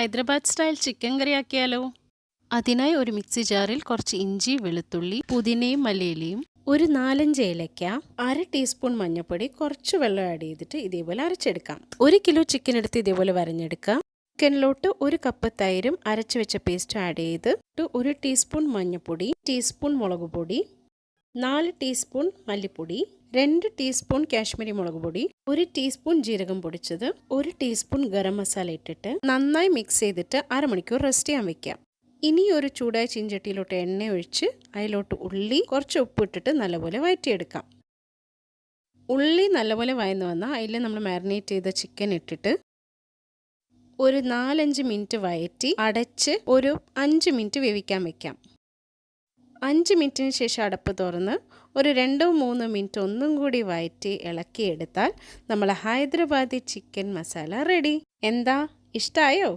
Hyderabad style chicken കറി ആക്കിയാലോ? അതിനായി ഒരു mixie ജാറിൽ കുറച്ച് ഇഞ്ചി, വെളുത്തുള്ളി, പുതിനയും മല്ലിയിലയും, ഒരു 4-5 ഏലയ്ക്ക, 1/2 ടീസ്പൂൺ മഞ്ഞൾപ്പൊടി, കുറച്ച് വെള്ളം ആഡ് ചെയ്തിട്ട് ഇതേപോലെ അരച്ചെടുക്കാം. 1 കിലോ ചിക്കൻ എടുത്ത് ഇതേപോലെ വരഞ്ഞെടുക്കാം. ചിക്കനിലോട്ട് 1 കപ്പ് തൈരും അരച്ചു വെച്ച പേസ്റ്റും ആഡ് ചെയ്ത് 1 ടീസ്പൂൺ മഞ്ഞൾപ്പൊടി, ടീസ്പൂൺ മുളക് പൊടി, 4 ടീസ്പൂൺ മല്ലിപ്പൊടി, 2 ടീസ്പൂൺ കാശ്മീരി മുളക് പൊടി, 1 ടീസ്പൂൺ ജീരകം പൊടിച്ചത്, 1 ടീസ്പൂൺ ഗരം മസാല ഇട്ടിട്ട് നന്നായി മിക്സ് ചെയ്തിട്ട് അരമണിക്കൂർ റെസ്റ്റ് ചെയ്യാൻ വെക്കാം. ഇനി ഒരു ചൂടായ ചീഞ്ചട്ടിയിലോട്ട് എണ്ണ ഒഴിച്ച് അതിലോട്ട് ഉള്ളി, കുറച്ച് ഉപ്പ് ഇട്ടിട്ട് നല്ലപോലെ വഴറ്റിയെടുക്കാം. ഉള്ളി നല്ലപോലെ വഴന്നു വന്നാൽ അതിൽ നമ്മൾ മാരിനേറ്റ് ചെയ്ത ചിക്കൻ ഇട്ടിട്ട് ഒരു 4-5 മിനിറ്റ് വഴറ്റി അടച്ച് ഒരു 5 മിനിറ്റ് വേവിക്കാൻ വെക്കാം. 5 മിനിറ്റിന് ശേഷം അടപ്പ് തുറന്ന് ഒരു 2-3 മിനിറ്റ് ഒന്നും കൂടി വഴറ്റി ഇളക്കിയെടുത്താൽ നമ്മൾ ഹൈദരാബാദി ചിക്കൻ മസാല റെഡി. എന്താ, ഇഷ്ടമായോ?